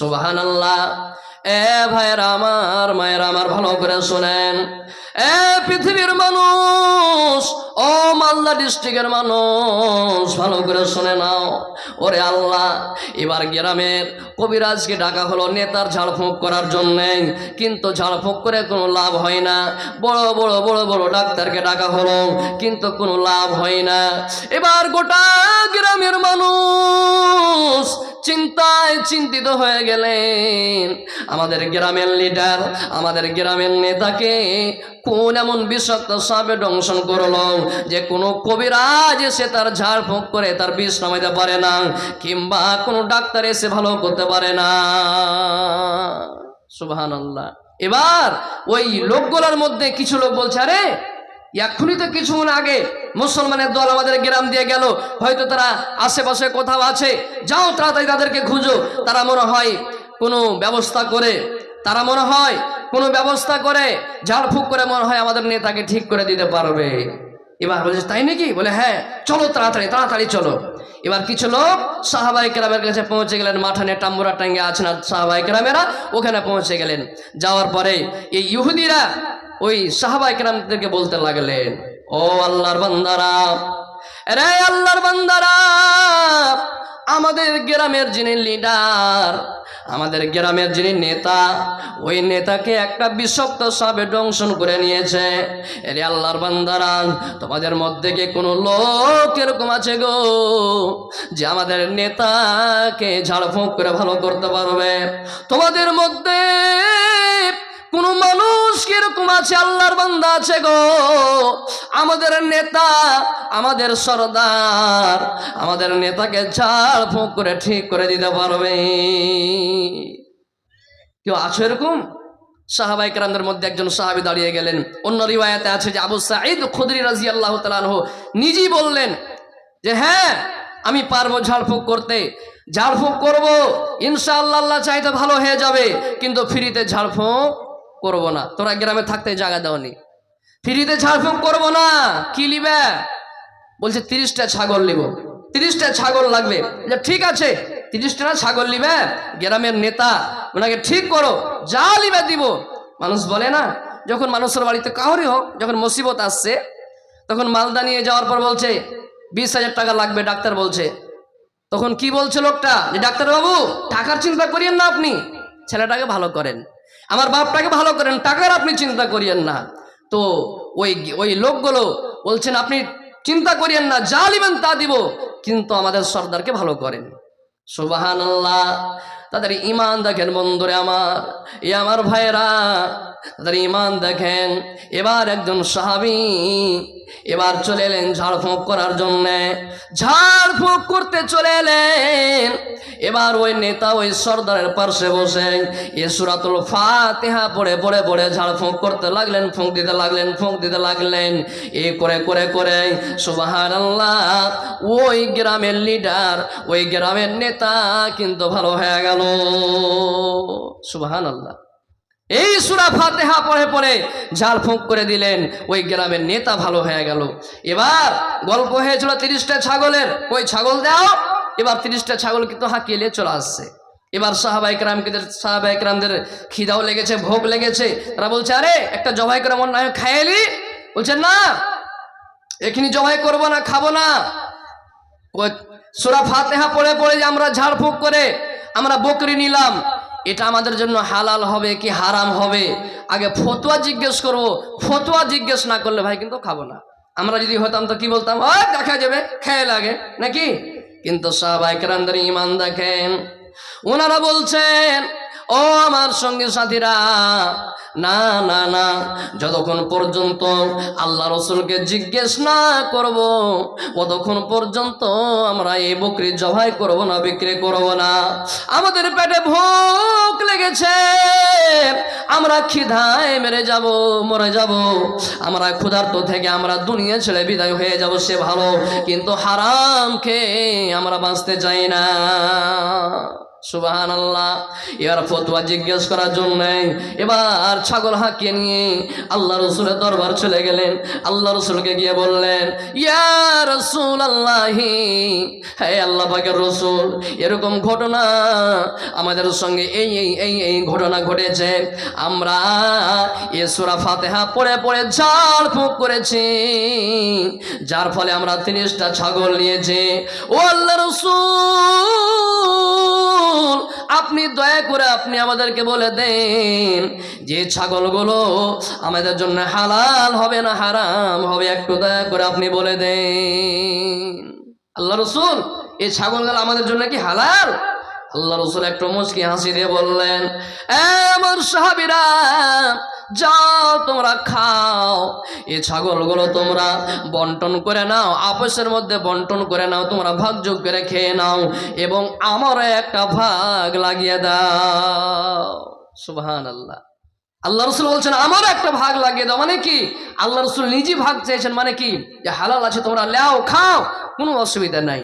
সুবহানাল্লাহ। এ ভাইরা আমার, মায়েরা আমার, ভালো করে শোনেন। এ পৃথিবীর মানুষ, ও মালদা ডিস্ট্রিক্টের মানুষ, ভালো করে শুনে নাও। ওরে আল্লাহ, এবার গ্রামের কবিরাজকে ডাকা হলো নেতার ঝাড়ফুঁক করার জন্যে, কিন্তু ঝাড়ফুঁক করে কোনো লাভ হয় না। বড় বড় বড় বড় ডাক্তারকে ডাকা হলো, কিন্তু কোনো লাভ হয় না। এবার গোটা গ্রামের মানুষ চিন্তায় চিন্তিত হয়ে গেলেন। আমাদের গ্রামের লিডার, আমাদের গ্রামের নেতাকে কোন এমন বিষাক্ত সাপে দংশন করলো যে কোনো কবিরাজ এসে তার ঝাড়ফুঁক করে তার বিষ নামাইতে পারে না, কিংবা কোনো ডাক্তার এসে ভালো করতে পারে না। সুবহানাল্লাহ। এবার ওই লোকগুলোর মধ্যে কিছু লোক বলছে, আরে এক্ষুনি তো কিছুক্ষণ আগে মুসলমানের দল আমাদের গ্রাম দিয়ে গেল, হয়তো তারা আশেপাশে কোথাও আছে, যাও তাড়াতাড়ি তাদেরকে খুঁজো। তারা মনে হয় কোনো ব্যবস্থা করে, তারা মনে হয় কোনো ব্যবস্থা করে ঝাড়ফুঁক করে মনে হয় আমাদের নেতাকে ঠিক করে দিতে পারবে। এবার বলছে তাই নাকি? বলে হ্যাঁ, চলো তাড়াতাড়ি তাড়াতাড়ি চলো। এবার কিছু লোক সাহাবায়ে কেরামের কাছে পৌঁছে গেলেন। মাঠানে টাম্বুরা টাঙ্গে আছেন আর সাহাবায়ে কেরামেরা ওখানে পৌঁছে গেলেন। যাওয়ার পরে এই ইহুদিরা ওই সাহাবায়ে কেরামদেরকে বলতে লাগলেন, ও আল্লাহর বান্দারা, রে আল্লাহর বান্দারা, আমাদের গ্রামের যিনি লিডার, আমাদের গ্রামের যিনি নেতা, ওই নেতাকে একটা বিষাক্ত সাপে দংশন করে নিয়েছে। এরে আল্লাহর বান্দারা, তোমাদের মধ্যে কি কোনো লোক এরকম আছে গো যে আমাদের নেতাকে ঝাড়ফুঁক করে ভালো করতে পারবে? তোমাদের মধ্যে কোন মানুষ কিরকম আছে, আল্লাহর বান্দা আছে গো, আমাদের নেতা, আমাদের সরদার, আমাদের নেতাকে ঝাড়ফুঁক করে ঠিক করে দিতে পারবে? কেউ আছে এরকম? সাহাবায়ে কেরামদের মধ্যে একজন সাহাবী দাঁড়িয়ে গেলেন। অন্য রিওয়ায়াতে আছে যে আবু সাঈদ খুদরি রাদিয়াল্লাহু তাআলা আনহু নিজেই বললেন যে হ্যাঁ, আমি পারবো ঝাড়ফুঁক করতে, ঝাড়ফুঁক করবো, ইনশাআল্লাহ, আল্লাহ চাইতে ভালো হয়ে যাবে, কিন্তু ফ্রিতে ঝাড়ফুঁক করবো না। তোরা গ্রামে থাকতে জায়গা দাওনি, ফ্রিতে ঝাড়ফুঁক করবো না। কি লিবে? বলছে 30টা ছাগল নিব, 30টা ছাগল লাগবে। ঠিক আছে, 30টা ছাগল নিবে, গ্রামের নেতা, ওনাকে ঠিক করো, যা লিবে দিব। মানুষ বলে না, যখন মানুষের বাড়িতে কাউরি হোক যখন মুসিবত আসছে, তখন মালদা নিয়ে যাওয়ার পর বলছে 20,000 টাকা লাগবে, ডাক্তার বলছে। তখন কি বলছে লোকটা, যে ডাক্তারবাবু টাকার চিন্তা করিয়েন না, আপনি ছেলেটাকে ভালো করেন, আমার বাপটাকে ভালো করেন, টাকার আপনি চিন্তা করিয়েন না। তো ওই লোকগুলো বলছেন আপনি চিন্তা করিয়েন না, যা লিবেন তা দিব, কিন্তু আমাদের সর্দারকে ভালো করেন। সুবহানাল্লাহ। তাদের ঈমান দেখেন বন্ধুরে আমার, আমার ভাইয়েরা, তাদের ঈমান দেখেন। এবার একজন সাহাবী এবার চলে এলেন ঝাড়ফুঁক করার জন্যে, ঝাড়ফুঁক করতে চলে এলেন। এবার ওই নেতা ওই সর্দারের পাশে বসে সূরাতুল ফাতিহা পড়ে পড়ে পড়ে ঝাড়ফুঁক করতে লাগলেন, ফুঁক দিতে লাগলেন, ফুঁক দিতে লাগলেন। এই করে করে করে সুবহানাল্লাহ, ওই গ্রামের লিডার, ওই গ্রামের নেতা কিন্তু ভালো হয়ে গেল। সুবহানাল্লাহ। এই সূরা ফাতিহা পড়ে পড়ে ঝাড়ফুঁক করে দিলেন, ওই গ্রামের নেতা ভালো হয়ে গেল। এবার গল্প হয়েছিল 30টা ছাগলের, ওই ছাগল দাও। এবার 30টা ছাগল কিন্তু হাঁকিয়ে চলে আসছে। এবার সাহাবায়ে কেরামদের খিদাও লেগেছে, ভোগ লেগেছে। তারা বলছে আরে একটা জবাই করে মন না হয় খাইলি। বলছেন না, এখানে জবাই করবো না, খাবো না। ওই সূরা ফাতিহা পড়ে পড়ে যে আমরা ঝাড়ফুঁক করে আমরা বকরি নিলাম, এটা আমাদের জন্য হালাল হবে কি হারাম হবে, আগে ফতোয়া জিজ্ঞেস করব। ফতোয়া জিজ্ঞেস না করলে ভাই কিন্তু খাবো না। আমরা যদি হতাম তো কি বলতাম, দেখা যাবে, খেয়ে লাগে নাকি? কিন্তু সাহাবায়ে কেরামদের ঈমান দেখেন, ওনারা বলছেন ও আমার সঙ্গী সাথীরা, না না না, যতক্ষণ পর্যন্ত আল্লাহ রসুলকে জিজ্ঞেস না করব ততক্ষণ পর্যন্ত আমরা এই বকরি জবাই করব না, বিক্রি করব না। আমাদের পেটে ভোগ লেগেছে, আমরা খিদায় মরে যাব, আমরা ক্ষুধার্ত থেকে আমরা দুনিয়া ছেড়ে বিদায় হয়ে যাব, সে ভালো, কিন্তু হারাম খেয়ে আমরা বাঁচতে চাই না। সুবহানাল্লাহ। এবার ফতোয়া জিজ্ঞেস করার জন্য এবার ছাগল হাঁকিয়ে নিয়ে আল্লাহ রসুলের দরবার চলে গেলেন। আল্লাহ রসুলকে গিয়ে বললেন, ইয়া রাসূলুল্লাহি, হে আল্লাহ পাকের রসুল, এরকম ঘটনা আমাদের সঙ্গে এই ঘটনা ঘটেছে। আমরা এ সূরা ফাতিহা পড়ে পড়ে ঝাড় ফুঁক করেছি, যার ফলে আমরা 30টা ছাগল নিয়েছি। ও আল্লাহ রাসূল, আপনি দয়া করে আপনি আমাদেরকে বলে দেন যে ছাগলগুলো আমাদের জন্য হালাল হবে না হারাম হবে, একটু দয়া করে আপনি বলে দেন। আল্লাহ রসুল, এই ছাগলগুলো আমাদের জন্য কি হালাল? আল্লাহ রসুল একটু মুচকি হাসি দিয়ে বললেন, আমার সাহাবীরা, যাও তোমরা খাও, এই ছাগলগুলো তোমরা বন্টন করে নাও, আপসের মধ্যে বন্টন করে নাও, তোমরা ভাগযোগ করে খেয়ে নাও এবং আমারও একটা ভাগ লাগিয়ে দাও। সুবহানাল্লাহ। আল্লাহ রসুল বলছেন আমার একটা ভাগ লাগিয়ে দাও, মানে কি? আল্লাহ রসুল নিজে ভাগ চেয়েছেন, মানে কি যে হালাল আছে তোমরা নাও খাও, কোনো অসুবিধা নাই।